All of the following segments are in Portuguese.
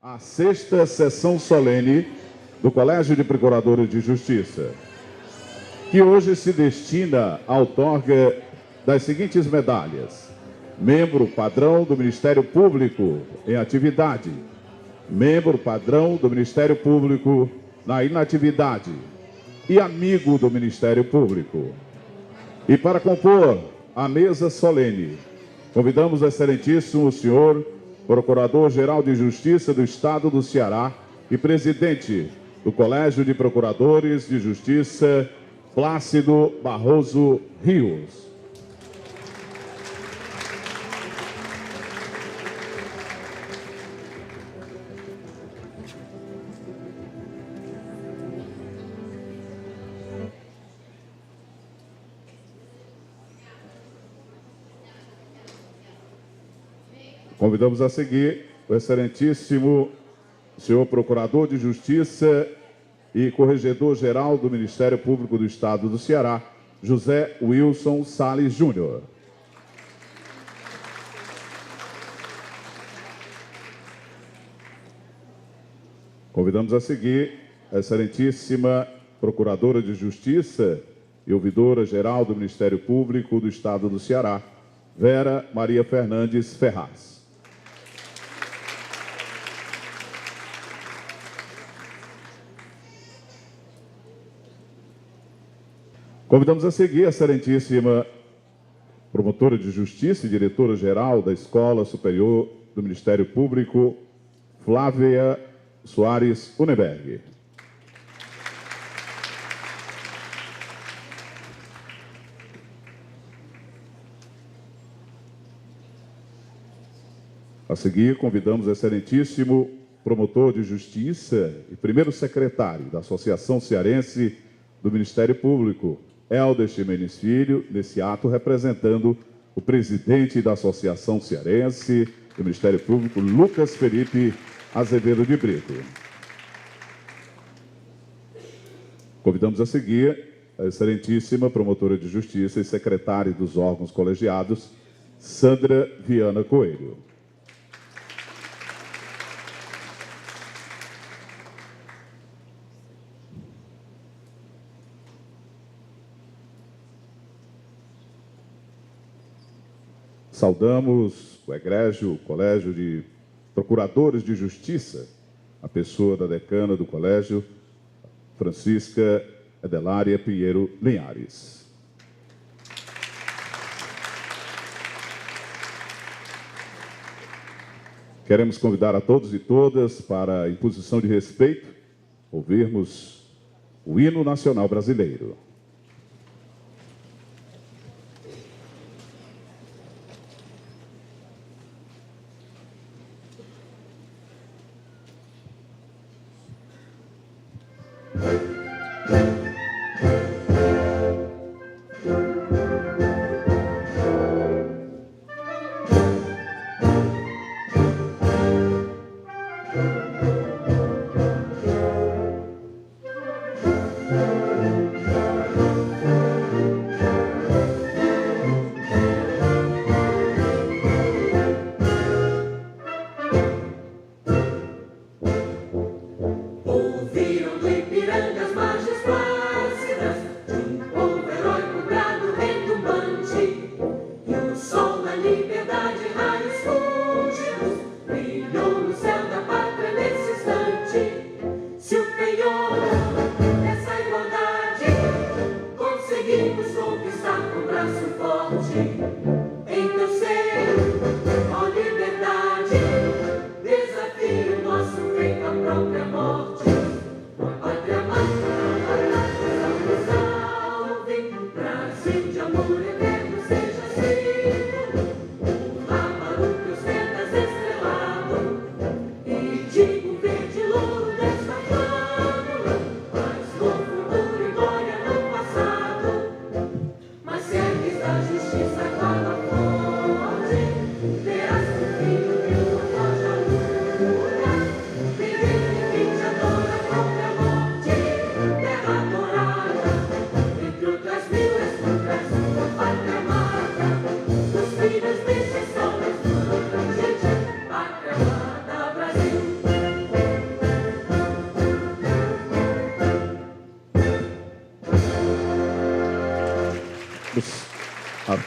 A sexta sessão solene do Colégio de Procuradores de Justiça, que hoje se destina à outorga das seguintes medalhas: membro padrão do Ministério Público em atividade, membro padrão do Ministério Público na inatividade e amigo do Ministério Público. E para compor a mesa solene, convidamos o excelentíssimo senhor Procurador-Geral de Justiça do Estado do Ceará e presidente do Colégio de Procuradores de Justiça, Plácido Barroso Rios. Convidamos a seguir o excelentíssimo senhor Procurador de Justiça e Corregedor-Geral do Ministério Público do Estado do Ceará, José Wilson Salles Júnior. Convidamos a seguir a excelentíssima Procuradora de Justiça e Ouvidora-Geral do Ministério Público do Estado do Ceará, Vera Maria Fernandes Ferraz. Convidamos a seguir a excelentíssima Promotora de Justiça e Diretora-Geral da Escola Superior do Ministério Público, Flávia Soares Unenberg. A seguir, convidamos o excelentíssimo Promotor de Justiça e primeiro secretário da Associação Cearense do Ministério Público, Helder Ximenes Filho, nesse ato representando o presidente da Associação Cearense do Ministério Público, Lucas Felipe Azevedo de Brito. Convidamos a seguir a excelentíssima Promotora de Justiça e secretária dos órgãos colegiados, Sandra Viana Coelho. Saudamos o egrégio Colégio de Procuradores de Justiça, a pessoa da decana do colégio, Francisca Adelária Pinheiro Linhares. Queremos convidar a todos e todas para, em posição de respeito, ouvirmos o hino nacional brasileiro. Brasil de amor eterno seja assim, o Lama, o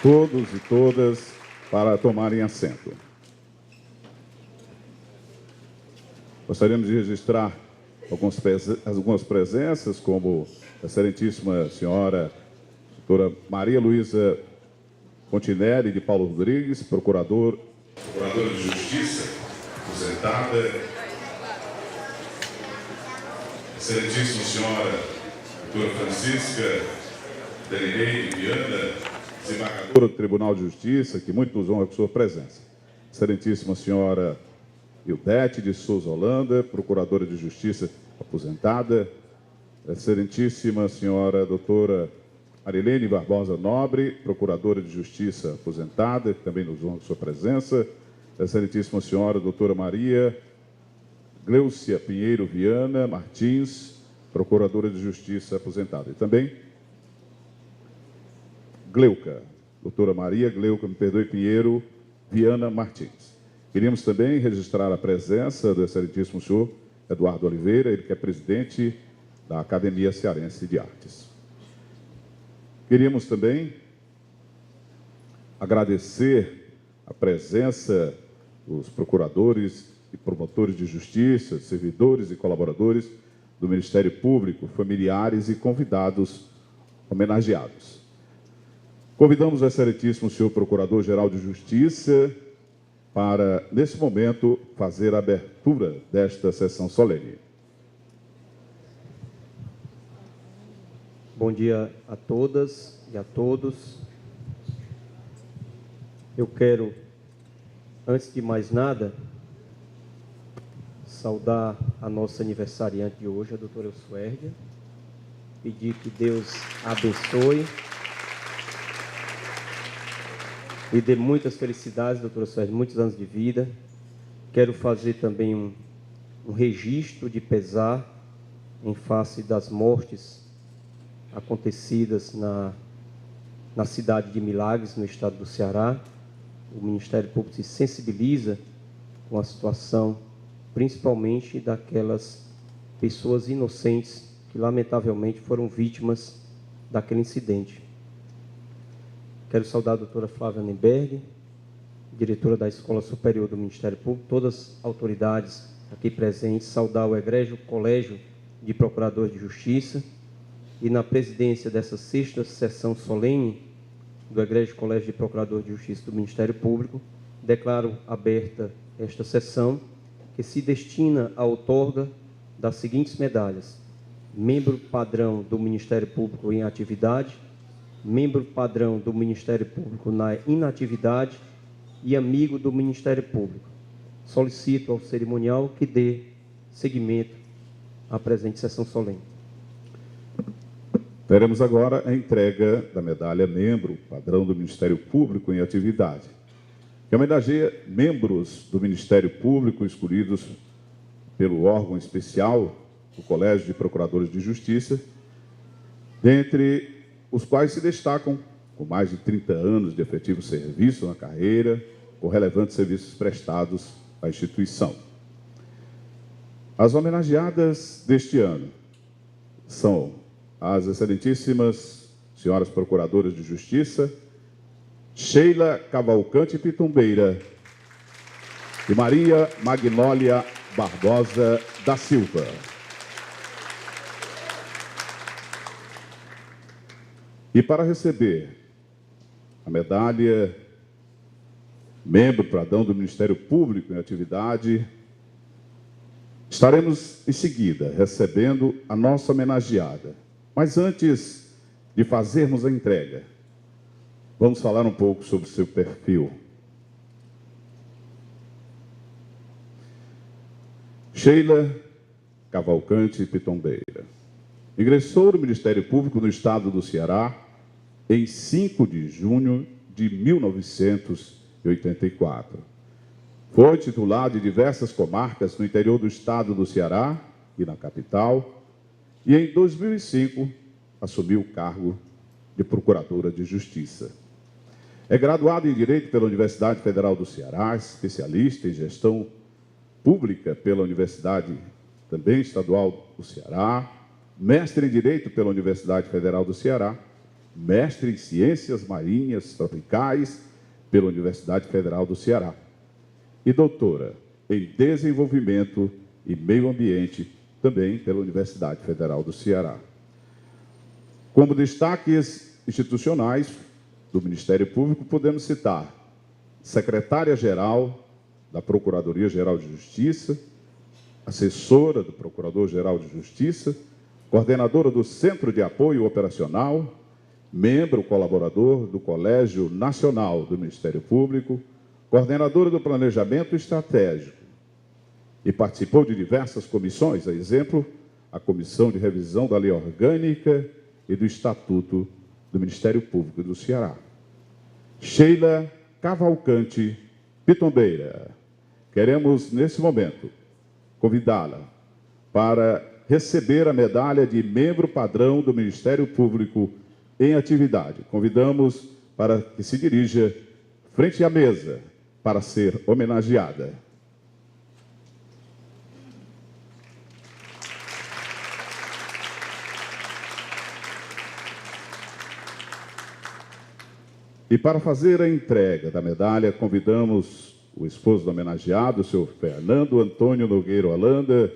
todos e todas para tomarem assento. Gostaríamos de registrar algumas presenças, como a excelentíssima senhora doutora Maria Luísa Continelli de Paulo Rodrigues, procuradora de Justiça, aposentada. Excelentíssima senhora doutora Francisca Delineide Viana, desembargadora do Tribunal de Justiça, que muito nos honra com sua presença. Excelentíssima senhora Ildete de Souza Holanda, procuradora de Justiça, aposentada. Excelentíssima senhora doutora Marilene Barbosa Nobre, procuradora de Justiça, aposentada, que também nos honra com sua presença. Excelentíssima senhora doutora Maria Gleucia Pinheiro Viana Martins, procuradora de Justiça, aposentada. E também doutora Maria Gleuca, Pinheiro Viana Martins. Queríamos também registrar a presença do excelentíssimo senhor Eduardo Oliveira, ele que é presidente da Academia Cearense de Artes. Queríamos também agradecer a presença dos procuradores e promotores de justiça, servidores e colaboradores do Ministério Público, familiares e convidados homenageados. Convidamos o excelentíssimo senhor Procurador-Geral de Justiça para, nesse momento, fazer a abertura desta sessão solene. Bom dia a todas e a todos. Eu quero, antes de mais nada, saudar a nossa aniversariante de hoje, a doutora Elsuérdia, pedir que Deus a abençoe e dê muitas felicidades, doutora Elsuérdia, muitos anos de vida. Quero fazer também um registro de pesar em face das mortes acontecidas na cidade de Milagres, no estado do Ceará. O Ministério Público se sensibiliza com a situação, principalmente daquelas pessoas inocentes que, lamentavelmente, foram vítimas daquele incidente. Quero saudar a doutora Flávia Nemberg, diretora da Escola Superior do Ministério Público, todas as autoridades aqui presentes, saudar o egrégio Colégio de Procuradores de Justiça, e na presidência dessa sexta sessão solene do egrégio Colégio de Procuradores de Justiça do Ministério Público, declaro aberta esta sessão, que se destina à outorga das seguintes medalhas: membro padrão do Ministério Público em atividade, membro padrão do Ministério Público na inatividade e amigo do Ministério Público. Solicito ao cerimonial que dê seguimento à presente sessão solene. Teremos agora a entrega da medalha membro padrão do Ministério Público em atividade, que homenageia membros do Ministério Público escolhidos pelo órgão especial do Colégio de Procuradores de Justiça, dentre os quais se destacam com mais de 30 anos de efetivo serviço na carreira, com relevantes serviços prestados à instituição. As homenageadas deste ano são as excelentíssimas senhoras Procuradoras de Justiça, Sheila Cavalcante Pitumbeira e Maria Magnólia Barbosa da Silva. E para receber a medalha membro padrão do Ministério Público em atividade, estaremos em seguida recebendo a nossa homenageada. Mas antes de fazermos a entrega, vamos falar um pouco sobre o seu perfil. Sheila Cavalcante Pitombeira ingressou no Ministério Público no estado do Ceará em 5 de junho de 1984. Foi titular de diversas comarcas no interior do estado do Ceará e na capital, e em 2005 assumiu o cargo de Procuradora de Justiça. É graduada em Direito pela Universidade Federal do Ceará, especialista em Gestão Pública pela Universidade também Estadual do Ceará, mestre em Direito pela Universidade Federal do Ceará mestre em Ciências Marinhas Tropicais pela Universidade Federal do Ceará e doutora em Desenvolvimento e Meio Ambiente, também pela Universidade Federal do Ceará. Como destaques institucionais do Ministério Público, podemos citar secretária-geral da Procuradoria-Geral de Justiça, assessora do Procurador-Geral de Justiça, coordenadora do Centro de Apoio Operacional, membro colaborador do Colégio Nacional do Ministério Público, coordenadora do Planejamento Estratégico e participou de diversas comissões, a exemplo, a Comissão de Revisão da Lei Orgânica e do Estatuto do Ministério Público do Ceará. Sheila Cavalcante Pitombeira. Queremos, nesse momento, convidá-la para receber a medalha de membro padrão do Ministério Público em atividade. Convidamos para que se dirija frente à mesa para ser homenageada. E para fazer a entrega da medalha, convidamos o esposo do homenageado, o senhor Fernando Antônio Nogueira Holanda,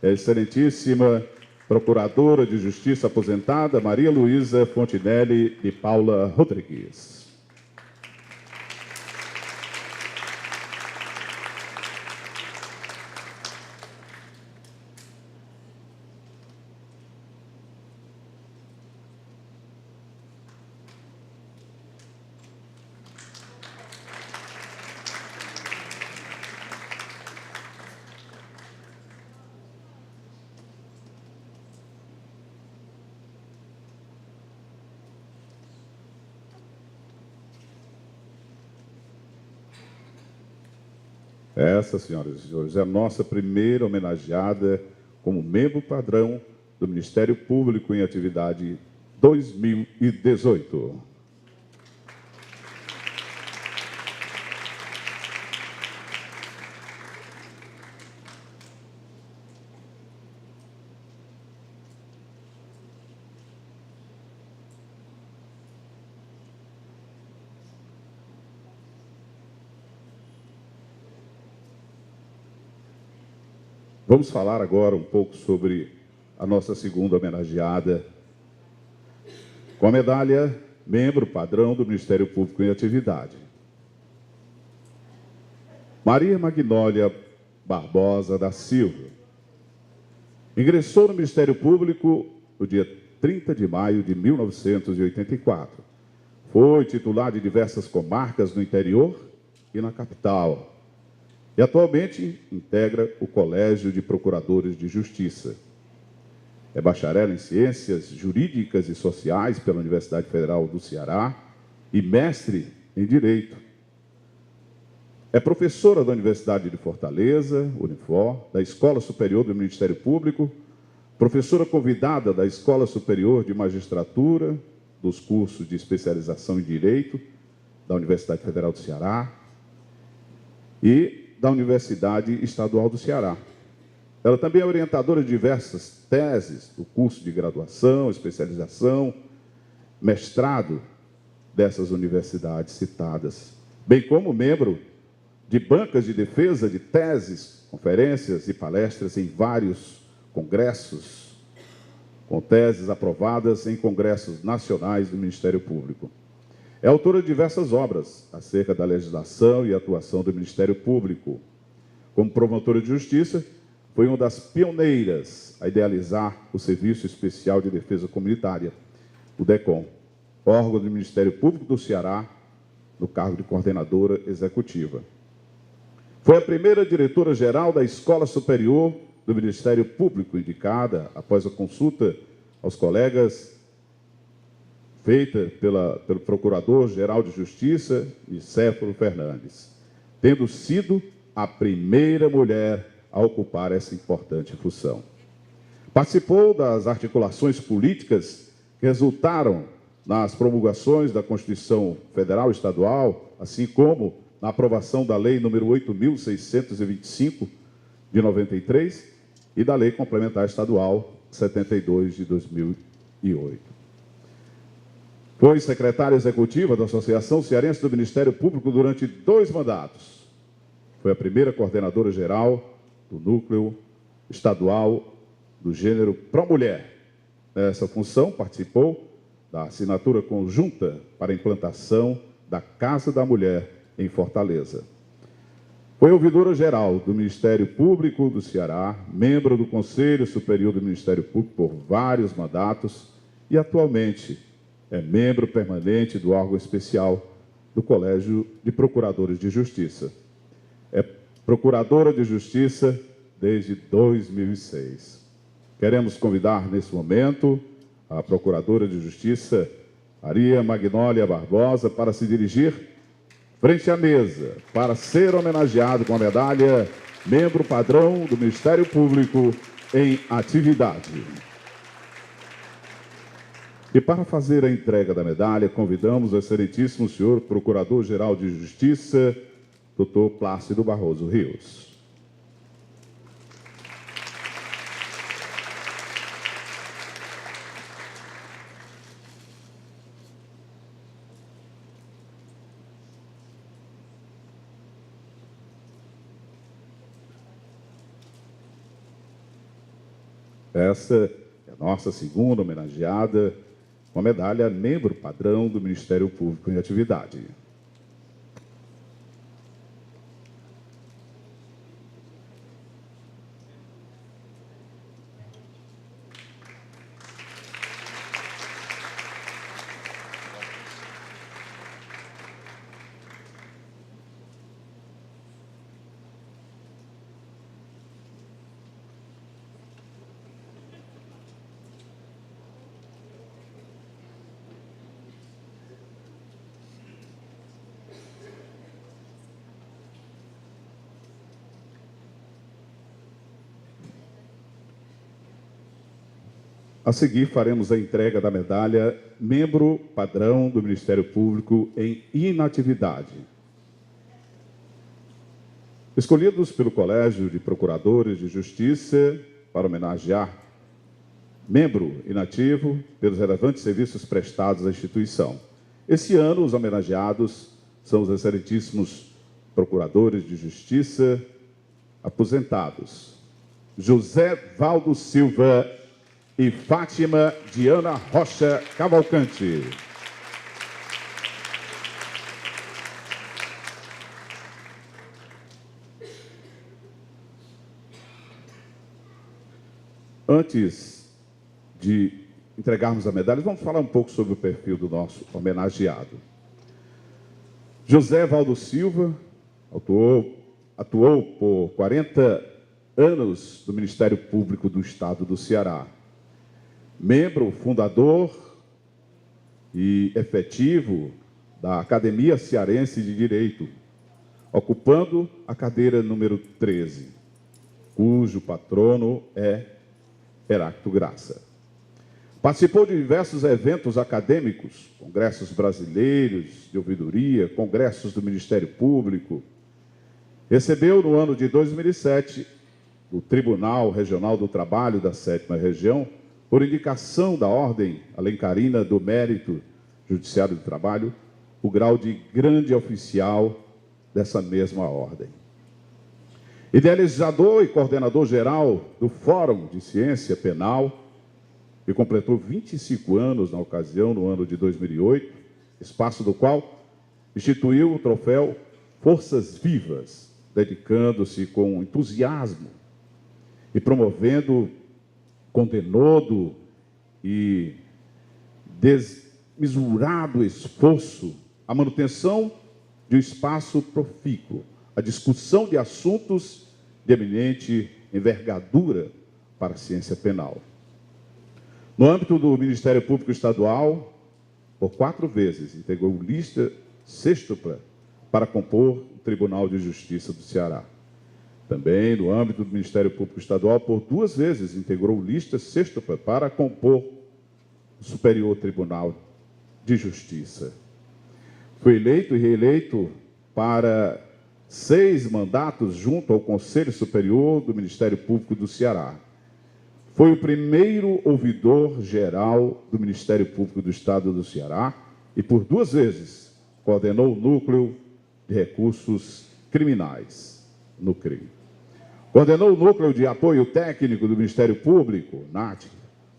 a excelentíssima Procuradora de Justiça aposentada, Maria Luísa Fontinelli de Paula Rodrigues. Essa, senhoras e senhores, é a nossa primeira homenageada como membro padrão do Ministério Público em atividade 2018. Vamos falar agora um pouco sobre a nossa segunda homenageada, com a medalha membro padrão do Ministério Público em atividade. Maria Magnólia Barbosa da Silva. Ingressou no Ministério Público no dia 30 de maio de 1984. Foi titular de diversas comarcas no interior e na capital. E atualmente integra o Colégio de Procuradores de Justiça. É bacharel em Ciências Jurídicas e Sociais pela Universidade Federal do Ceará e mestre em Direito. É professora da Universidade de Fortaleza, Unifor, da Escola Superior do Ministério Público, professora convidada da Escola Superior de Magistratura, dos cursos de especialização em Direito da Universidade Federal do Ceará e da Universidade Estadual do Ceará. Ela também é orientadora de diversas teses do curso de graduação, especialização, mestrado dessas universidades citadas, bem como membro de bancas de defesa de teses, conferências e palestras em vários congressos, com teses aprovadas em congressos nacionais do Ministério Público. É autora de diversas obras acerca da legislação e atuação do Ministério Público. Como promotora de justiça, foi uma das pioneiras a idealizar o Serviço Especial de Defesa Comunitária, o DECOM, órgão do Ministério Público do Ceará, no cargo de coordenadora executiva. Foi a primeira diretora-geral da Escola Superior do Ministério Público, indicada após a consulta aos colegas feita pelo Procurador-Geral de Justiça, Nicéforo Fernandes, tendo sido a primeira mulher a ocupar essa importante função. Participou das articulações políticas que resultaram nas promulgações da Constituição Federal e Estadual, assim como na aprovação da Lei nº 8.625, de 93, e da Lei Complementar Estadual 72, de 2008. Foi secretária executiva da Associação Cearense do Ministério Público durante 2 mandatos. Foi a primeira coordenadora geral do Núcleo Estadual do Gênero Pró-Mulher. Nessa função, participou da assinatura conjunta para a implantação da Casa da Mulher em Fortaleza. Foi ouvidora-geral do Ministério Público do Ceará, membro do Conselho Superior do Ministério Público por vários mandatos e, atualmente, é membro permanente do órgão especial do Colégio de Procuradores de Justiça. É procuradora de Justiça desde 2006. Queremos convidar, nesse momento, a Procuradora de Justiça, Maria Magnólia Barbosa, para se dirigir frente à mesa, para ser homenageado com a medalha Membro Padrão do Ministério Público em Atividade. E para fazer a entrega da medalha, convidamos o excelentíssimo senhor Procurador-Geral de Justiça, Dr. Plácido Barroso Rios. Essa é a nossa segunda homenageada com a medalha Membro Padrão do Ministério Público em Atividade. A seguir, faremos a entrega da medalha Membro Padrão do Ministério Público em Inatividade. Escolhidos pelo Colégio de Procuradores de Justiça para homenagear membro inativo pelos relevantes serviços prestados à instituição. Esse ano, os homenageados são os excelentíssimos Procuradores de Justiça aposentados: José Valdo Silva e Fátima Diana Rocha Cavalcante. Antes de entregarmos a medalha, vamos falar um pouco sobre o perfil do nosso homenageado. José Valdo Silva atuou por 40 anos no Ministério Público do Estado do Ceará. Membro fundador e efetivo da Academia Cearense de Direito, ocupando a cadeira número 13, cujo patrono é Heráclito Graça. Participou de diversos eventos acadêmicos, congressos brasileiros de ouvidoria, congressos do Ministério Público. Recebeu, no ano de 2007, do Tribunal Regional do Trabalho da 7ª Região, por indicação da Ordem Alencarina do Mérito Judiciário do Trabalho, o grau de grande oficial dessa mesma ordem. Idealizador e coordenador geral do Fórum de Ciência Penal, que completou 25 anos na ocasião, no ano de 2008, espaço do qual instituiu o troféu Forças Vivas, dedicando-se com entusiasmo e promovendo com denodo e desmesurado esforço a manutenção de um espaço profícuo, a discussão de assuntos de eminente envergadura para a ciência penal. No âmbito do Ministério Público Estadual, por 4 vezes integrou lista sextupla para compor o Tribunal de Justiça do Ceará. Também, no âmbito do Ministério Público Estadual, por 2 vezes integrou lista sextupla para compor o Superior Tribunal de Justiça. Foi eleito e reeleito para 6 mandatos junto ao Conselho Superior do Ministério Público do Ceará. Foi o primeiro ouvidor-geral do Ministério Público do Estado do Ceará e por 2 vezes coordenou o Núcleo de Recursos Criminais, no CRI. Coordenou o Núcleo de Apoio Técnico do Ministério Público, NAT.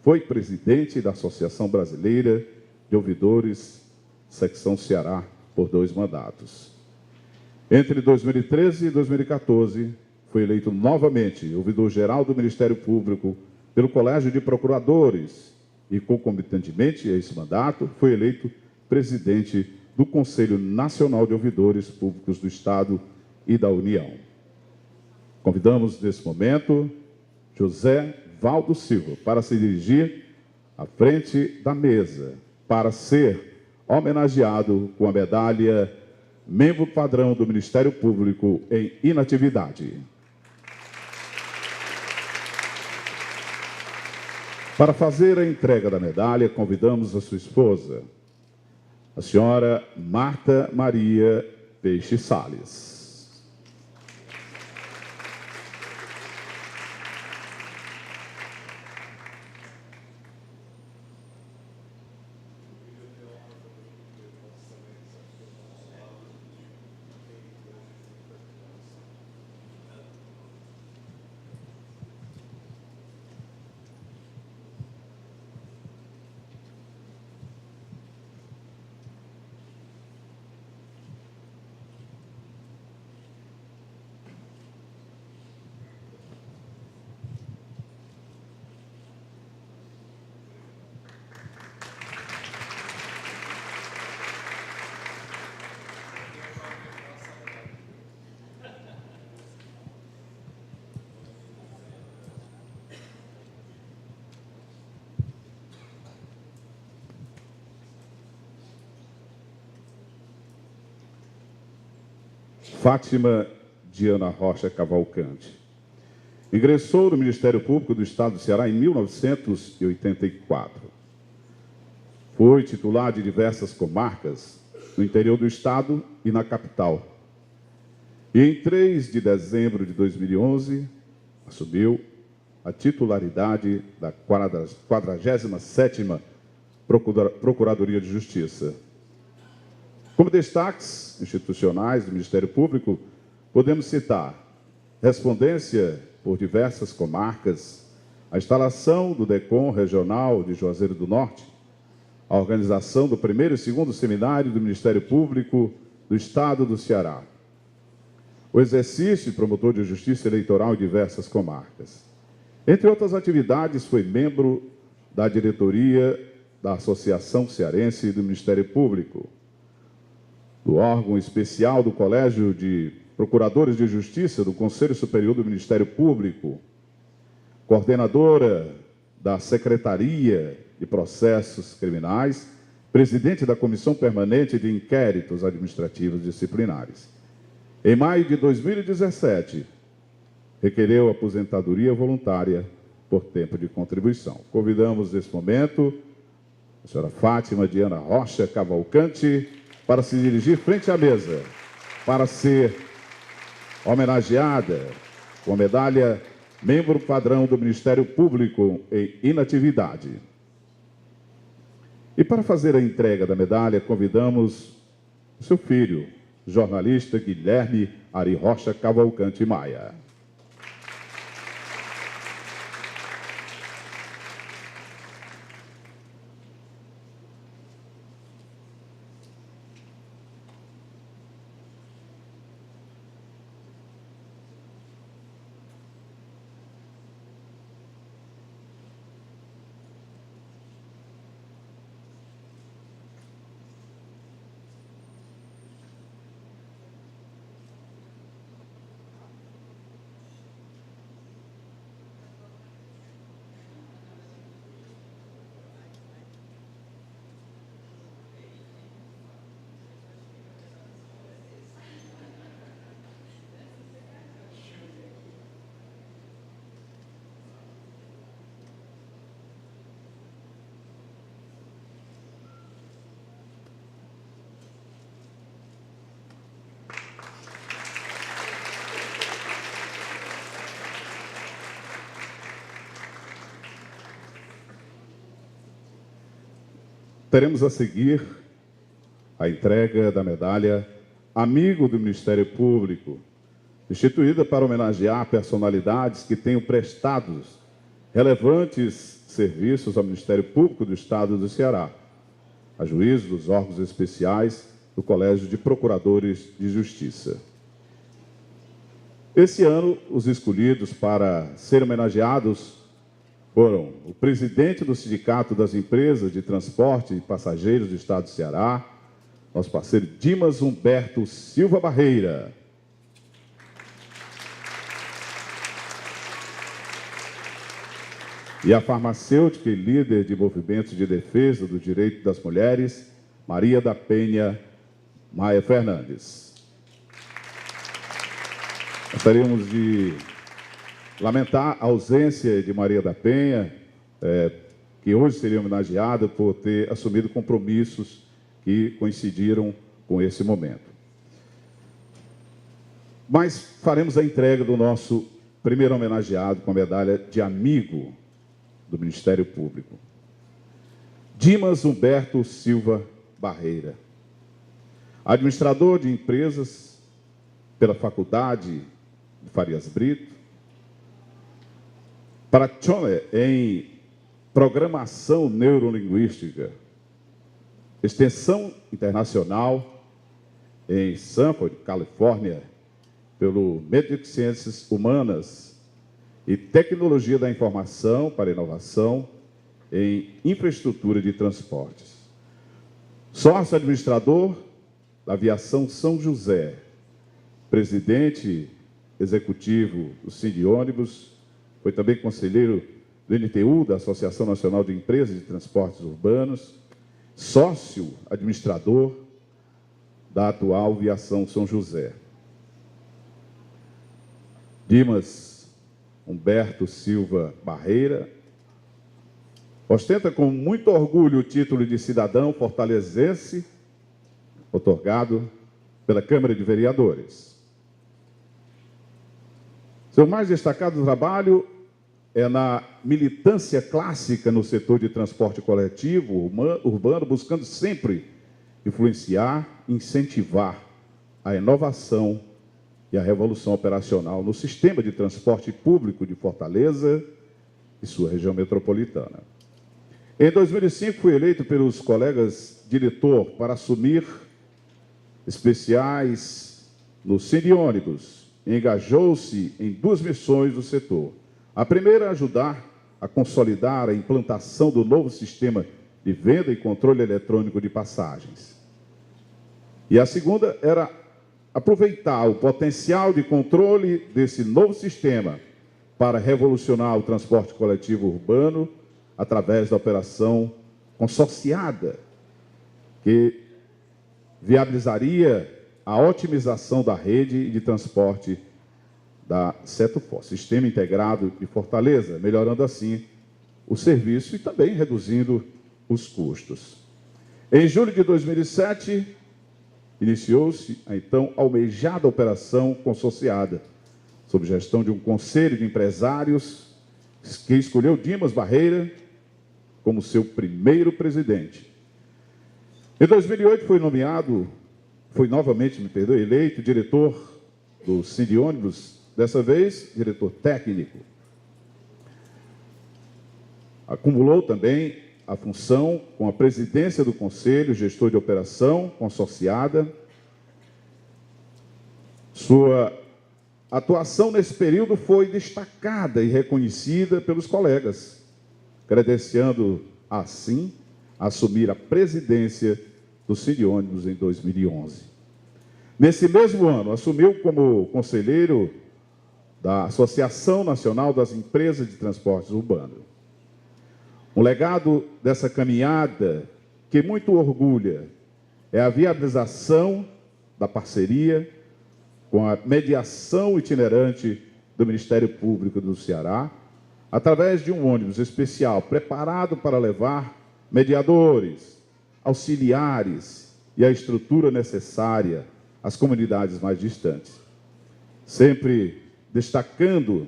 Foi presidente da Associação Brasileira de Ouvidores, Secção Ceará, por 2 mandatos. Entre 2013 e 2014, foi eleito novamente ouvidor-geral do Ministério Público pelo Colégio de Procuradores e, concomitantemente a esse mandato, foi eleito presidente do Conselho Nacional de Ouvidores Públicos do Estado e da União. Convidamos, nesse momento, José Valdo Silva para se dirigir à frente da mesa, para ser homenageado com a medalha Membro Padrão do Ministério Público em Inatividade. Para fazer a entrega da medalha, convidamos a sua esposa, a senhora Marta Maria Peixe Salles. Fátima Diana Rocha Cavalcante. Ingressou no Ministério Público do Estado do Ceará em 1984. Foi titular de diversas comarcas no interior do Estado e na capital. E em 3 de dezembro de 2011, assumiu a titularidade da 47ª Procuradoria de Justiça. Como destaques institucionais do Ministério Público, podemos citar respondência por diversas comarcas, a instalação do DECOM Regional de Juazeiro do Norte, a organização do 1º e 2º Seminário do Ministério Público do Estado do Ceará, o exercício de promotor de justiça eleitoral em diversas comarcas. Entre outras atividades, foi membro da diretoria da Associação Cearense do Ministério Público, do órgão especial do Colégio de Procuradores de Justiça do Conselho Superior do Ministério Público, coordenadora da Secretaria de Processos Criminais, presidente da Comissão Permanente de Inquéritos Administrativos Disciplinares. Em maio de 2017, requereu aposentadoria voluntária por tempo de contribuição. Convidamos, nesse momento, a senhora Fátima Diana Rocha Cavalcante para se dirigir frente à mesa, para ser homenageada com a medalha Membro Padrão do Ministério Público em Inatividade. E para fazer a entrega da medalha, convidamos o seu filho, jornalista Guilherme Ari Rocha Cavalcante Maia. Teremos a seguir a entrega da medalha Amigo do Ministério Público, instituída para homenagear personalidades que tenham prestado relevantes serviços ao Ministério Público do Estado do Ceará, a juízes dos órgãos especiais do Colégio de Procuradores de Justiça. Esse ano, os escolhidos para serem homenageados foram o presidente do Sindicato das Empresas de Transporte e Passageiros do Estado do Ceará, nosso parceiro Dimas Humberto Silva Barreira. E a farmacêutica e líder de movimentos de defesa do direito das mulheres, Maria da Penha Maia Fernandes. Gostaríamos de lamentar a ausência de Maria da Penha, que hoje seria homenageada por ter assumido compromissos que coincidiram com esse momento. Mas faremos a entrega do nosso primeiro homenageado com a medalha de amigo do Ministério Público. Dimas Humberto Silva Barreira, administrador de empresas pela Faculdade de Farias Brito, pratitioner em programação neurolinguística, extensão internacional em Stanford, Califórnia, pelo Medic Ciências Humanas e Tecnologia da Informação para Inovação em Infraestrutura de Transportes. Sócio administrador da Aviação São José, presidente executivo do Sindiônibus, foi também conselheiro do NTU, da Associação Nacional de Empresas de Transportes Urbanos, sócio administrador da atual Aviação São José. Dimas Humberto Silva Barreira ostenta com muito orgulho o título de cidadão fortalezense, outorgado pela Câmara de Vereadores. Seu mais destacado trabalho é na militância clássica no setor de transporte coletivo urbano, buscando sempre influenciar e incentivar a inovação e a revolução operacional no sistema de transporte público de Fortaleza e sua região metropolitana. Em 2005, foi eleito pelos colegas diretor para assumir especiais no Sindiônibus. Engajou-se em duas missões do setor. A primeira é ajudar a consolidar a implantação do novo sistema de venda e controle eletrônico de passagens. E a segunda era aproveitar o potencial de controle desse novo sistema para revolucionar o transporte coletivo urbano através da operação consorciada, que viabilizaria a otimização da rede de transporte da Setufor, Sistema Integrado de Fortaleza, melhorando assim o serviço e também reduzindo os custos. Em julho de 2007, iniciou-se a então almejada operação consorciada, sob gestão de um conselho de empresários que escolheu Dimas Barreira como seu primeiro presidente. Em 2008 foi novamente eleito diretor do Sindiônibus, dessa vez diretor técnico. Acumulou também a função com a presidência do Conselho, gestor de operação consorciada. Sua atuação nesse período foi destacada e reconhecida pelos colegas, credenciando assim assumir a presidência do Sindiônibus em 2011. Nesse mesmo ano, assumiu como conselheiro da Associação Nacional das Empresas de Transportes Urbanos. Um legado dessa caminhada que muito orgulha é a viabilização da parceria com a mediação itinerante do Ministério Público do Ceará, através de um ônibus especial preparado para levar mediadores, auxiliares e a estrutura necessária às comunidades mais distantes. Sempre destacando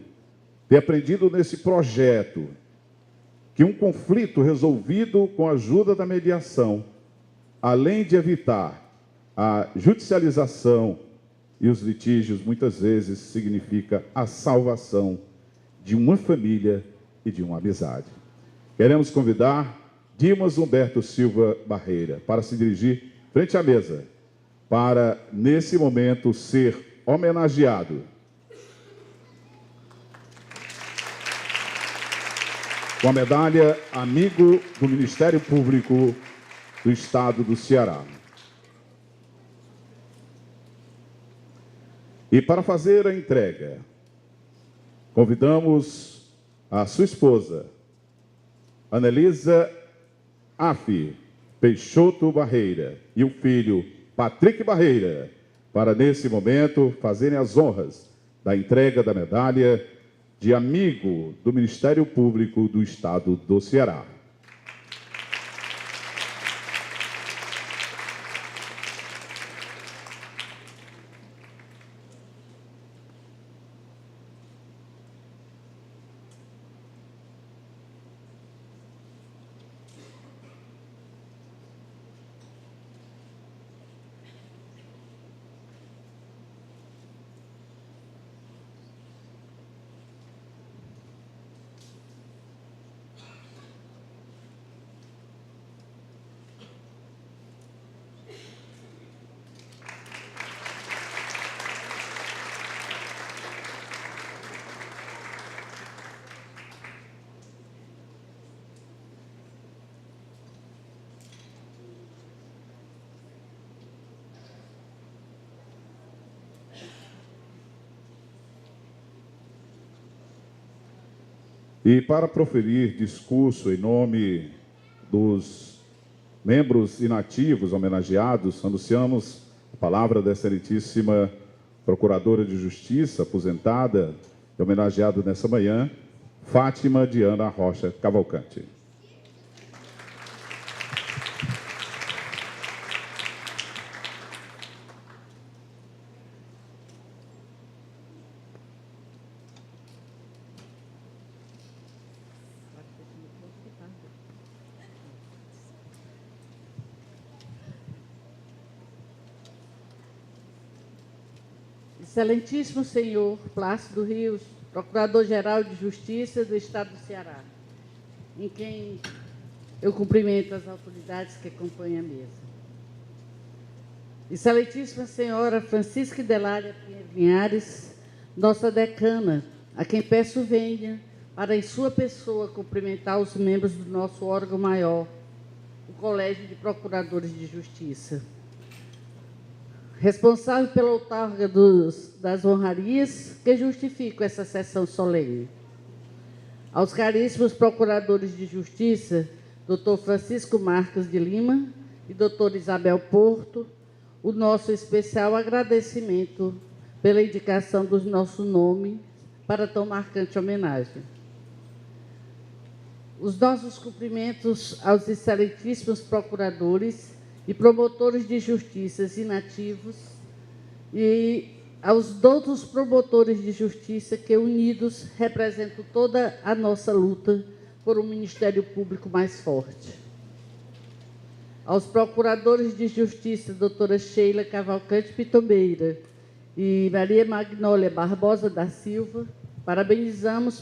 ter aprendido nesse projeto que um conflito resolvido com a ajuda da mediação, além de evitar a judicialização e os litígios muitas vezes significa a salvação de uma família e de uma amizade. Queremos convidar Dimas Humberto Silva Barreira para se dirigir frente à mesa, para, nesse momento, ser homenageado com a medalha Amigo do Ministério Público do Estado do Ceará. E para fazer a entrega, convidamos a sua esposa, Anelisa Afi Peixoto Barreira, e o filho, Patrick Barreira, para, nesse momento, fazerem as honras da entrega da medalha de Amigo do Ministério Público do Estado do Ceará. E para proferir discurso em nome dos membros inativos homenageados, anunciamos a palavra da excelentíssima Procuradora de Justiça, aposentada e homenageada nessa manhã, Fátima Diana Rocha Cavalcante. Excelentíssimo senhor Plácido Rios, Procurador-Geral de Justiça do Estado do Ceará, em quem eu cumprimento as autoridades que acompanham a mesa. Excelentíssima senhora Francisca Delária Pinheiro Linhares, nossa decana, a quem peço venha para, em sua pessoa, cumprimentar os membros do nosso órgão maior, o Colégio de Procuradores de Justiça. Responsável pela outorga das honrarias que justificam essa sessão solene. Aos caríssimos procuradores de justiça, Dr. Francisco Marques de Lima e Dr. Isabel Porto, o nosso especial agradecimento pela indicação do nosso nome para tão marcante homenagem. Os nossos cumprimentos aos excelentíssimos procuradores e promotores de justiça inativos e aos outros promotores de justiça que, unidos, representam toda a nossa luta por um Ministério Público mais forte. Aos procuradores de justiça, doutora Sheila Cavalcante Pitombeira e Maria Magnólia Barbosa da Silva, parabenizamos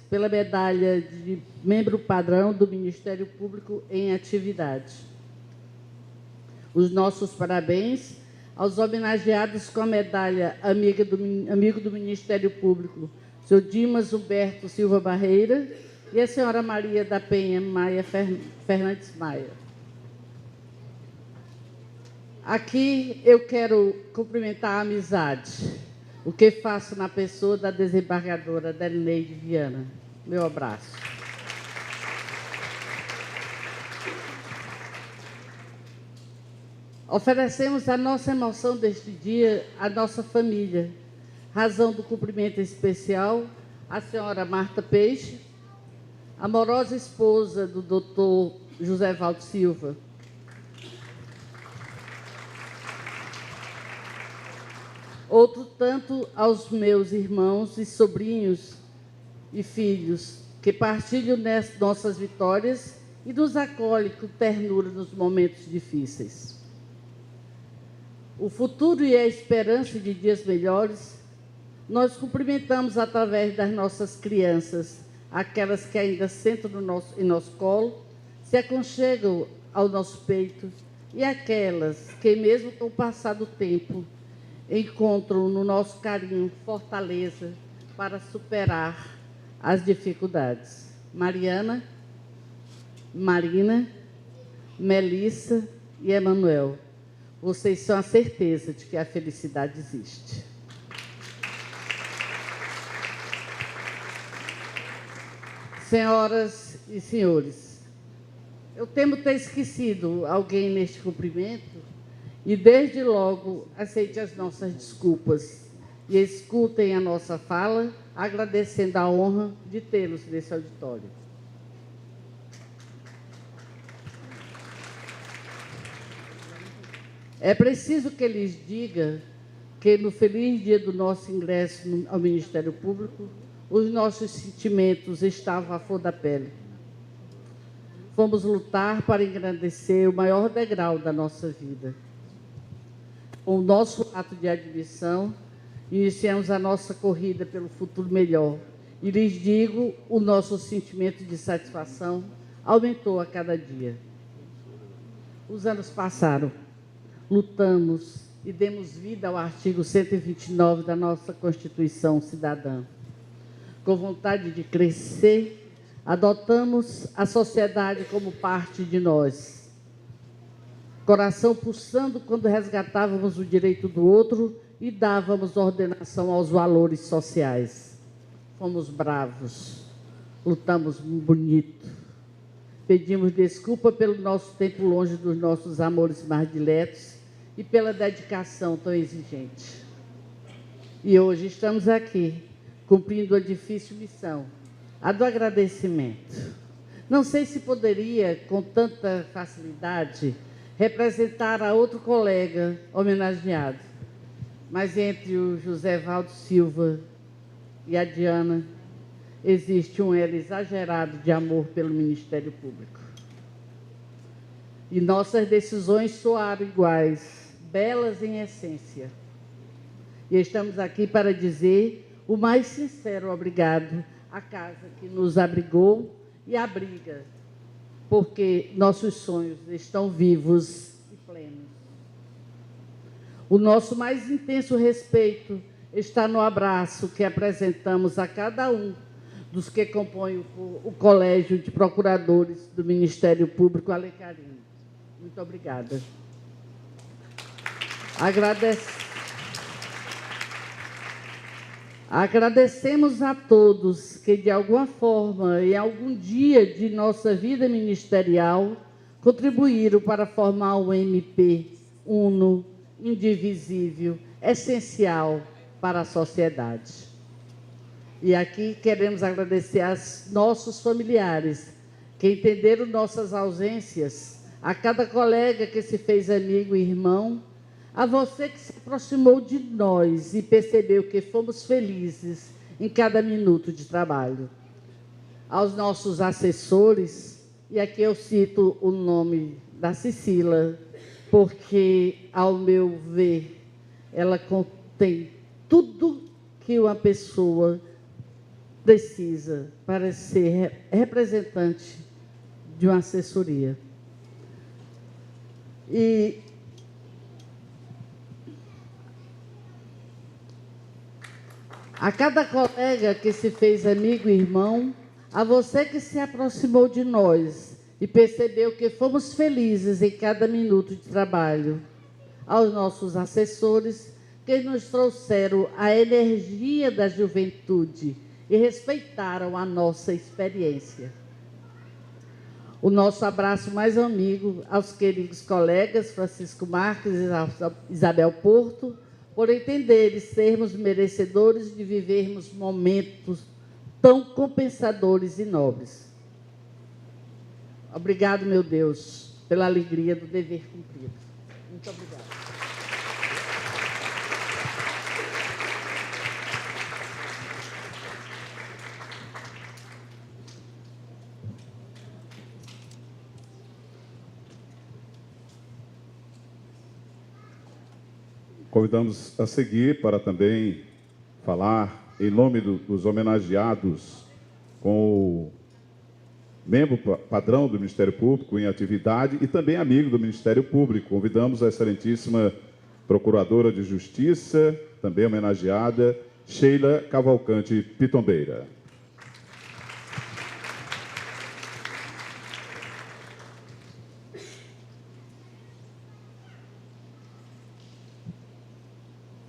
pela medalha de membro padrão do Ministério Público em atividade. Os nossos parabéns aos homenageados com a medalha Amigo do Ministério Público, senhor Dimas Humberto Silva Barreira e a senhora Maria da Penha Maia Fernandes Maia. Aqui eu quero cumprimentar a amizade, o que faço na pessoa da desembargadora Delineide Viana. Meu abraço. Oferecemos a nossa emoção deste dia à nossa família, razão do cumprimento especial à senhora Marta Peixe, amorosa esposa do doutor José Valdo Silva. Outro tanto aos meus irmãos e sobrinhos e filhos, que partilham nossas vitórias e nos acolhem com ternura nos momentos difíceis. o futuro e a esperança de dias melhores, nós cumprimentamos através das nossas crianças, aquelas que ainda sentam em nosso colo, se aconchegam ao nosso peito, e aquelas que, mesmo com o passar do tempo, encontram no nosso carinho fortaleza para superar as dificuldades. Mariana, Marina, Melissa e Emanuel, vocês são a certeza de que a felicidade existe. Senhoras e senhores, eu temo ter esquecido alguém neste cumprimento e, desde logo, aceite as nossas desculpas e escutem a nossa fala, agradecendo a honra de tê-los nesse auditório. É preciso que lhes diga que, no feliz dia do nosso ingresso ao Ministério Público, os nossos sentimentos estavam à flor da pele. Fomos lutar para engrandecer o maior degrau da nossa vida. Com o nosso ato de admissão, iniciamos a nossa corrida pelo futuro melhor. E lhes digo, o nosso sentimento de satisfação aumentou a cada dia. Os anos passaram, lutamos e demos vida ao artigo 129 da nossa Constituição Cidadã. Com vontade de crescer, adotamos a sociedade como parte de nós. Coração pulsando quando resgatávamos o direito do outro e dávamos ordenação aos valores sociais. Fomos bravos, lutamos bonito. Pedimos desculpa pelo nosso tempo longe dos nossos amores mais diletos e pela dedicação tão exigente. E hoje estamos aqui, cumprindo a difícil missão, a do agradecimento. Não sei se poderia, com tanta facilidade, representar a outro colega homenageado, mas entre o José Valdo Silva e a Diana, existe um elo exagerado de amor pelo Ministério Público. E nossas decisões soaram iguais, belas em essência. E estamos aqui para dizer o mais sincero obrigado à casa que nos abrigou e abriga, porque nossos sonhos estão vivos e plenos. O nosso mais intenso respeito está no abraço que apresentamos a cada um dos que compõem o Colégio de Procuradores do Ministério Público Alecarino. Muito obrigada. Agradecemos a todos que, de alguma forma, em algum dia de nossa vida ministerial, contribuíram para formar um MP uno, indivisível, essencial para a sociedade. E aqui queremos agradecer aos nossos familiares, que entenderam nossas ausências, a cada colega que se fez amigo e irmão, a você que se aproximou de nós e percebeu que fomos felizes em cada minuto de trabalho. Aos nossos assessores, e aqui eu cito o nome da Cecília, porque, ao meu ver, ela contém tudo que uma pessoa precisa para ser representante de uma assessoria. E a cada colega que se fez amigo e irmão, a você que se aproximou de nós e percebeu que fomos felizes em cada minuto de trabalho, aos nossos assessores que nos trouxeram a energia da juventude e respeitaram a nossa experiência. O nosso abraço mais amigo aos queridos colegas Francisco Marques e Isabel Porto, por entenderem sermos merecedores de vivermos momentos tão compensadores e nobres. Obrigado, meu Deus, pela alegria do dever cumprido. Muito obrigada. Convidamos a seguir para também falar em nome dos homenageados com o membro padrão do Ministério Público em atividade e também amigo do Ministério Público. Convidamos a excelentíssima Procuradora de Justiça, também homenageada, Sheila Cavalcante Pitombeira.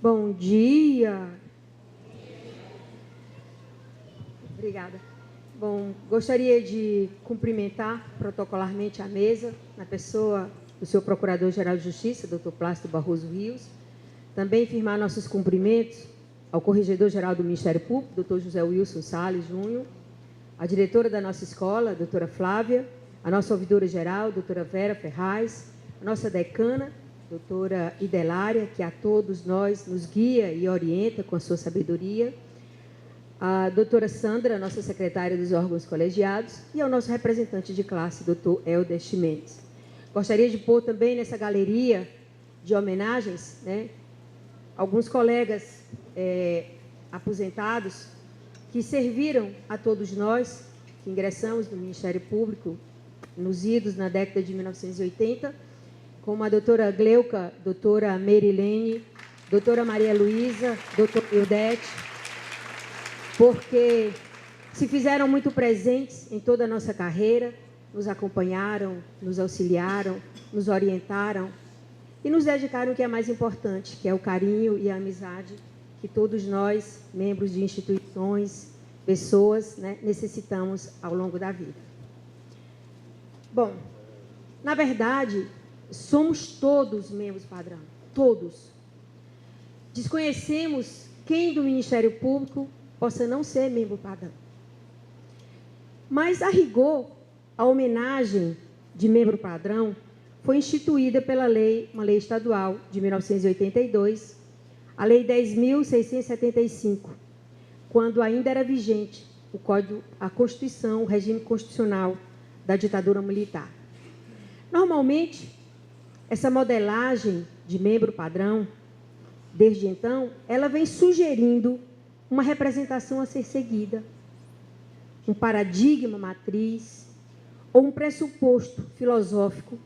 Bom dia. Obrigada. Bom, gostaria de cumprimentar protocolarmente a mesa, na pessoa do senhor Procurador-Geral de Justiça, doutor Plácido Barroso Rios. Também firmar nossos cumprimentos ao Corregedor-Geral do Ministério Público, doutor José Wilson Salles Júnior, a diretora da nossa escola, doutora Flávia, a nossa ouvidora-geral, doutora Vera Ferraz, a nossa decana, doutora Idelária, que a todos nós nos guia e orienta com a sua sabedoria, a doutora Sandra, nossa secretária dos órgãos colegiados, e ao nosso representante de classe, doutor Helder Chimenez. Gostaria de pôr também nessa galeria de homenagens, né, alguns colegas aposentados que serviram a todos nós, que ingressamos no Ministério Público nos idos na década de 1980, como a doutora Gleuca, doutora Merilene, doutora Maria Luísa, doutora Ildete, porque se fizeram muito presentes em toda a nossa carreira, nos acompanharam, nos auxiliaram, nos orientaram e nos dedicaram o que é mais importante, que é o carinho e a amizade que todos nós, membros de instituições, pessoas, né, necessitamos ao longo da vida. Bom, na verdade, somos todos membros padrão, todos. Desconhecemos quem do Ministério Público possa não ser membro padrão. Mas, a rigor, a homenagem de membro padrão foi instituída pela lei, uma lei estadual de 1982, a Lei 10.675, quando ainda era vigente o Código, a Constituição, o regime constitucional da ditadura militar. Normalmente, essa modelagem de membro padrão, desde então, ela vem sugerindo uma representação a ser seguida, um paradigma matriz ou um pressuposto filosófico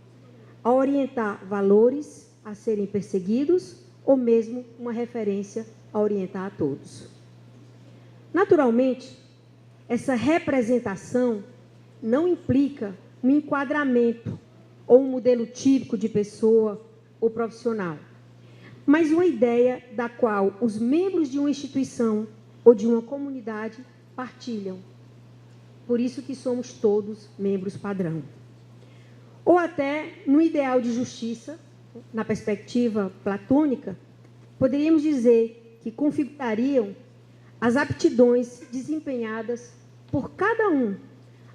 a orientar valores a serem perseguidos ou mesmo uma referência a orientar a todos. Naturalmente, essa representação não implica um enquadramento ou um modelo típico de pessoa ou profissional, mas uma ideia da qual os membros de uma instituição ou de uma comunidade partilham. Por isso que somos todos membros padrão. Ou até, no ideal de justiça, na perspectiva platônica, poderíamos dizer que configurariam as aptidões desempenhadas por cada um,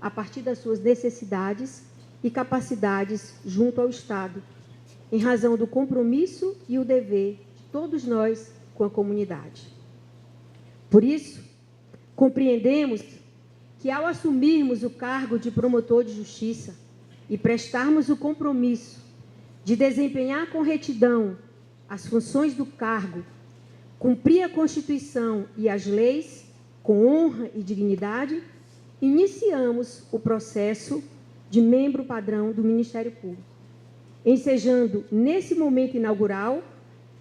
a partir das suas necessidades e capacidades junto ao Estado, em razão do compromisso e o dever de todos nós com a comunidade. Por isso, compreendemos que, ao assumirmos o cargo de promotor de justiça e prestarmos o compromisso de desempenhar com retidão as funções do cargo, cumprir a Constituição e as leis com honra e dignidade, iniciamos o processo de membro padrão do Ministério Público, ensejando, nesse momento inaugural,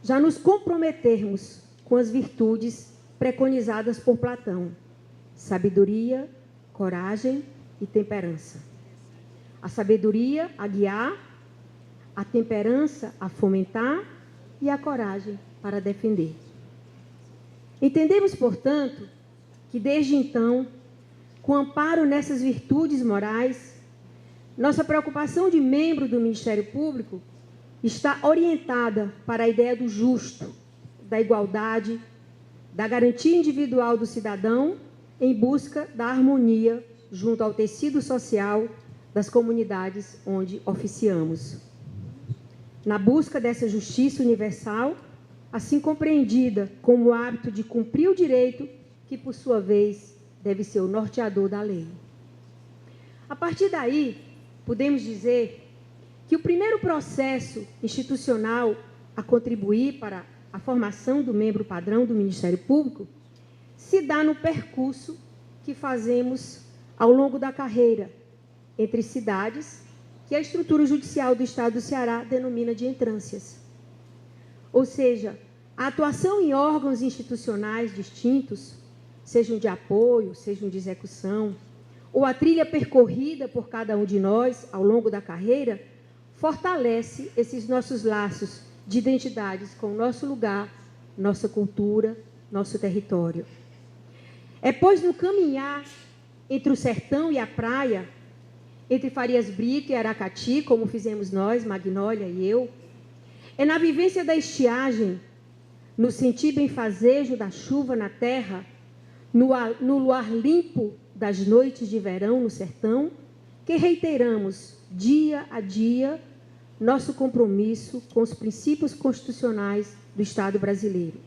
já nos comprometermos com as virtudes preconizadas por Platão: sabedoria, coragem e temperança. A sabedoria a guiar, a temperança a fomentar e a coragem para defender. Entendemos, portanto, que desde então, com amparo nessas virtudes morais, nossa preocupação de membro do Ministério Público está orientada para a ideia do justo, da igualdade, da garantia individual do cidadão em busca da harmonia junto ao tecido social das comunidades onde oficiamos. Na busca dessa justiça universal, assim compreendida como o hábito de cumprir o direito, que, por sua vez, deve ser o norteador da lei. A partir daí, podemos dizer que o primeiro processo institucional a contribuir para a formação do membro padrão do Ministério Público, se dá no percurso que fazemos ao longo da carreira entre cidades, que a estrutura judicial do Estado do Ceará denomina de entrâncias. Ou seja, a atuação em órgãos institucionais distintos, sejam de apoio, sejam de execução, ou a trilha percorrida por cada um de nós ao longo da carreira, fortalece esses nossos laços de identidades com o nosso lugar, nossa cultura, nosso território. É, pois, no caminhar entre o sertão e a praia, entre Farias Brito e Aracati, como fizemos nós, Magnólia e eu, é na vivência da estiagem, no sentir benfazejo da chuva na terra, no luar limpo das noites de verão no sertão, que reiteramos, dia a dia, nosso compromisso com os princípios constitucionais do Estado brasileiro.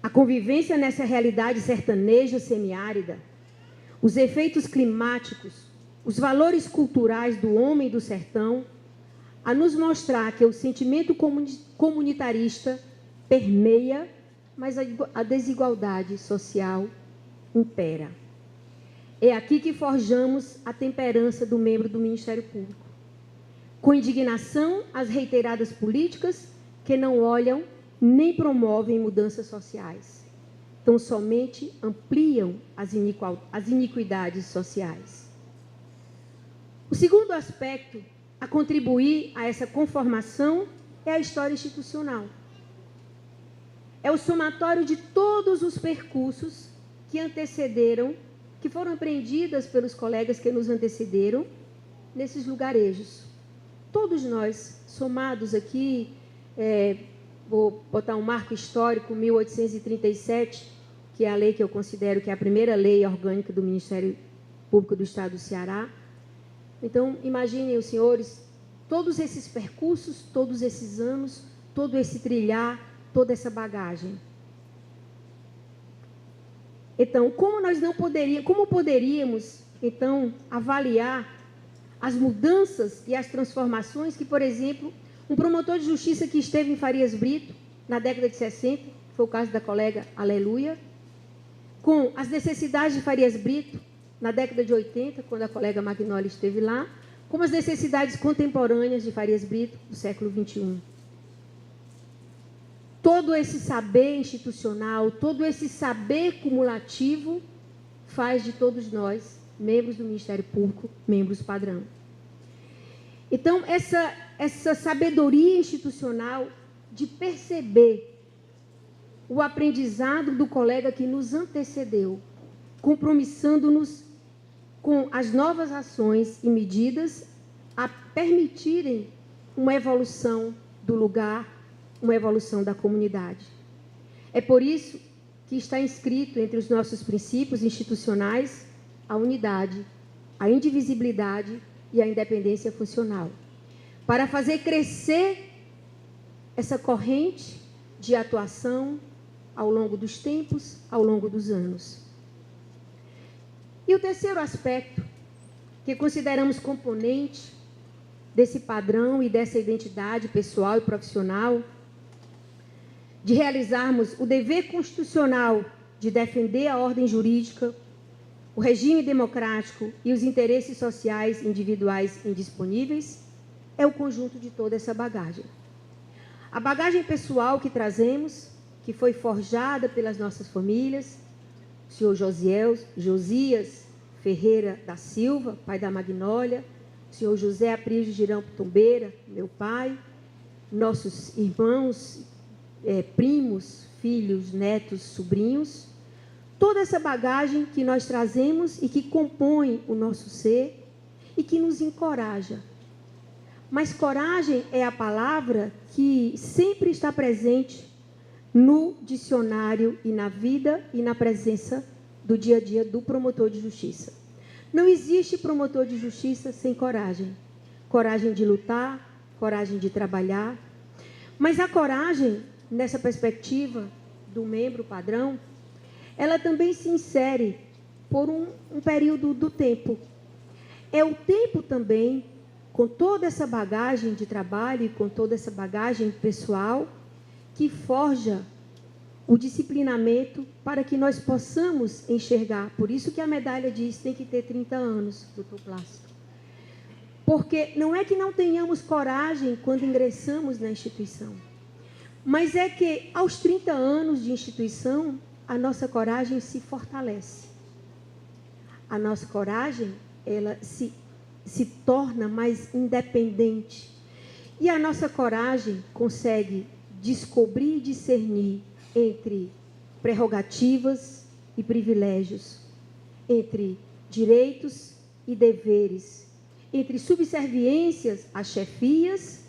A convivência nessa realidade sertaneja semiárida, os efeitos climáticos, os valores culturais do homem do sertão, a nos mostrar que o sentimento comunitarista permeia, mas a desigualdade social impera. É aqui que forjamos a temperança do membro do Ministério Público, com indignação às reiteradas políticas que não olham nem promovem mudanças sociais, tão somente ampliam as iniquidades sociais. O segundo aspecto a contribuir a essa conformação é a história institucional. É o somatório de todos os percursos que antecederam, que foram apreendidas pelos colegas que nos antecederam nesses lugarejos. Todos nós, somados aqui, vou botar um marco histórico, 1837, que é a lei que eu considero que é a primeira lei orgânica do Ministério Público do Estado do Ceará. Então, imaginem os senhores, todos esses percursos, todos esses anos, todo esse trilhar, toda essa bagagem. Então, como poderíamos, então, avaliar as mudanças e as transformações que, por exemplo, um promotor de justiça que esteve em Farias Brito, na década de 60, foi o caso da colega Aleluia, com as necessidades de Farias Brito, na década de 80, quando a colega Magnólia esteve lá, como as necessidades contemporâneas de Farias Brito, do século XXI. Todo esse saber institucional, todo esse saber cumulativo, faz de todos nós, membros do Ministério Público, membros padrão. Então, essa sabedoria institucional de perceber o aprendizado do colega que nos antecedeu, compromissando-nos com as novas ações e medidas a permitirem uma evolução do lugar, uma evolução da comunidade. É por isso que está inscrito entre os nossos princípios institucionais a unidade, a indivisibilidade e a independência funcional, para fazer crescer essa corrente de atuação ao longo dos tempos, ao longo dos anos. E o terceiro aspecto, que consideramos componente desse padrão e dessa identidade pessoal e profissional, de realizarmos o dever constitucional de defender a ordem jurídica, o regime democrático e os interesses sociais individuais indisponíveis, é o conjunto de toda essa bagagem. A bagagem pessoal que trazemos, que foi forjada pelas nossas famílias, o senhor Josias Ferreira da Silva, pai da Magnólia, o senhor José Aprígio Girão Pitombeira, meu pai, nossos irmãos, primos, filhos, netos, sobrinhos, toda essa bagagem que nós trazemos e que compõe o nosso ser e que nos encoraja. Mas coragem é a palavra que sempre está presente no dicionário e na vida e na presença do dia a dia do promotor de justiça. Não existe promotor de justiça sem coragem. Coragem de lutar, coragem de trabalhar. Mas a coragem, nessa perspectiva do membro padrão, ela também se insere por um período do tempo. É o tempo também, com toda essa bagagem de trabalho e com toda essa bagagem pessoal, que forja o disciplinamento para que nós possamos enxergar. Por isso que a medalha diz que tem que ter 30 anos, doutor Plácido. Porque não é que não tenhamos coragem quando ingressamos na instituição, mas é que aos 30 anos de instituição, a nossa coragem se fortalece. A nossa coragem, ela se torna mais independente. E a nossa coragem consegue descobrir e discernir entre prerrogativas e privilégios, entre direitos e deveres, entre subserviências a chefias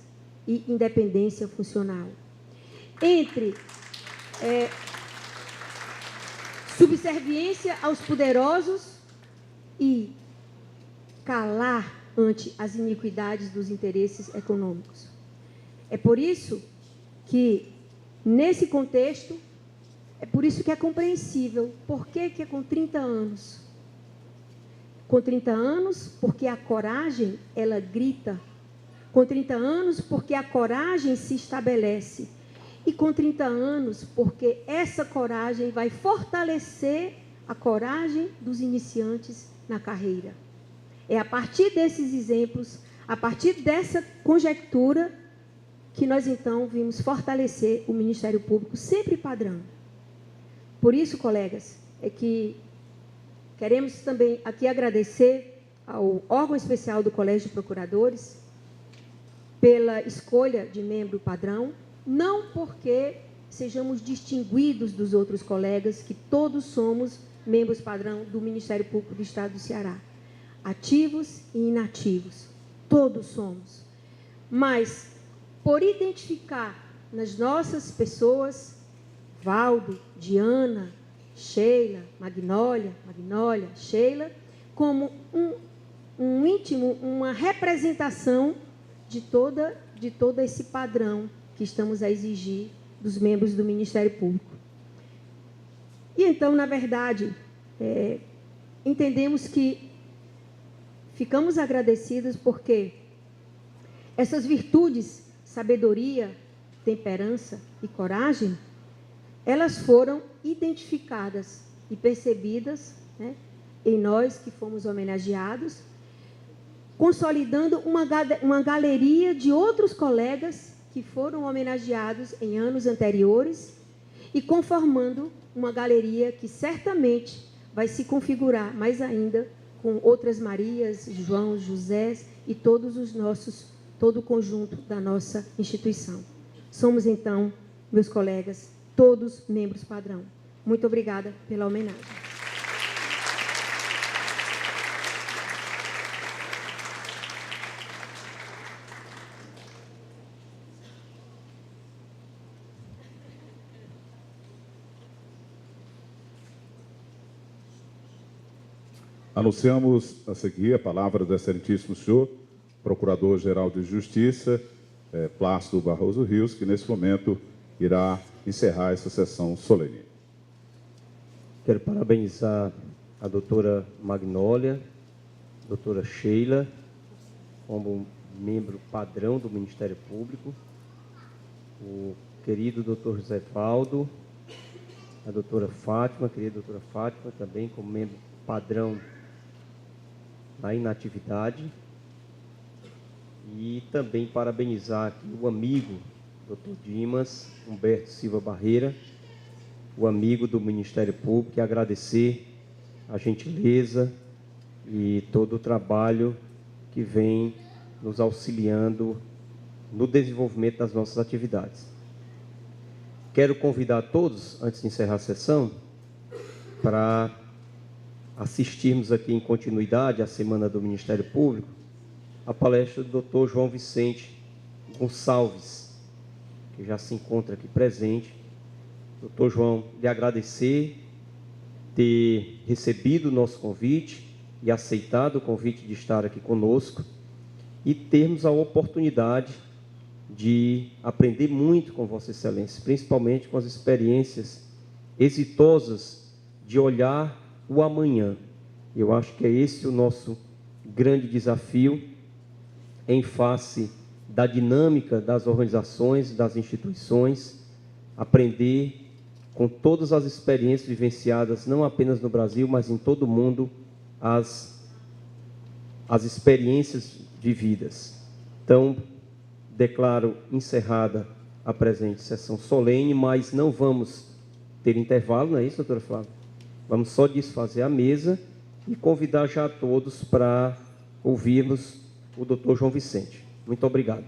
e independência funcional, entre subserviência aos poderosos e calar ante as iniquidades dos interesses econômicos. É por isso que, nesse contexto, é por isso que é compreensível. Por que é com 30 anos? Com 30 anos, porque a coragem, ela grita. Com 30 anos, porque a coragem se estabelece. E com 30 anos, porque essa coragem vai fortalecer a coragem dos iniciantes na carreira. É a partir desses exemplos, a partir dessa conjectura, que nós então vimos fortalecer o Ministério Público sempre padrão. Por isso, colegas, é que queremos também aqui agradecer ao órgão especial do Colégio de Procuradores pela escolha de membro padrão, não porque sejamos distinguidos dos outros colegas, que todos somos membros padrão do Ministério Público do Estado do Ceará, ativos e inativos, todos somos, mas por identificar nas nossas pessoas, Valdo, Diana, Sheila, Magnólia, Sheila, como um íntimo, uma representação de todo esse padrão que estamos a exigir dos membros do Ministério Público. E então, na verdade, entendemos que ficamos agradecidos porque essas virtudes, sabedoria, temperança e coragem, elas foram identificadas e percebidas, né, em nós que fomos homenageados, consolidando uma galeria de outros colegas que foram homenageados em anos anteriores e conformando uma galeria que certamente vai se configurar mais ainda com outras Marias, João, José e todo o conjunto da nossa instituição. Somos, então, meus colegas, todos membros padrão. Muito obrigada pela homenagem. Anunciamos a seguir a palavra do excelentíssimo senhor, Procurador-Geral de Justiça, Plácido Barroso Rios, que nesse momento irá encerrar essa sessão solene. Quero parabenizar a doutora Magnólia, a doutora Sheila, como membro padrão do Ministério Público, o querido doutor José Valdo, a doutora Fátima, querida doutora Fátima, também como membro padrão na inatividade, e também parabenizar aqui o amigo Dr. Dimas Humberto Silva Barreira, o amigo do Ministério Público, e agradecer a gentileza e todo o trabalho que vem nos auxiliando no desenvolvimento das nossas atividades. Quero convidar todos, antes de encerrar a sessão, para assistirmos aqui em continuidade à Semana do Ministério Público, a palestra do Dr. João Vicente Gonçalves, que já se encontra aqui presente. Dr. João, lhe agradecer ter recebido o nosso convite e aceitado o convite de estar aqui conosco e termos a oportunidade de aprender muito com Vossa Excelência, principalmente com as experiências exitosas de olhar o amanhã. Eu acho que é esse o nosso grande desafio em face da dinâmica das organizações, das instituições, aprender com todas as experiências vivenciadas, não apenas no Brasil, mas em todo o mundo, as experiências vividas. Então, declaro encerrada a presente sessão solene, mas não vamos ter intervalo, não é isso, doutora Flávia? Vamos só desfazer a mesa e convidar já a todos para ouvirmos o doutor João Vicente. Muito obrigado.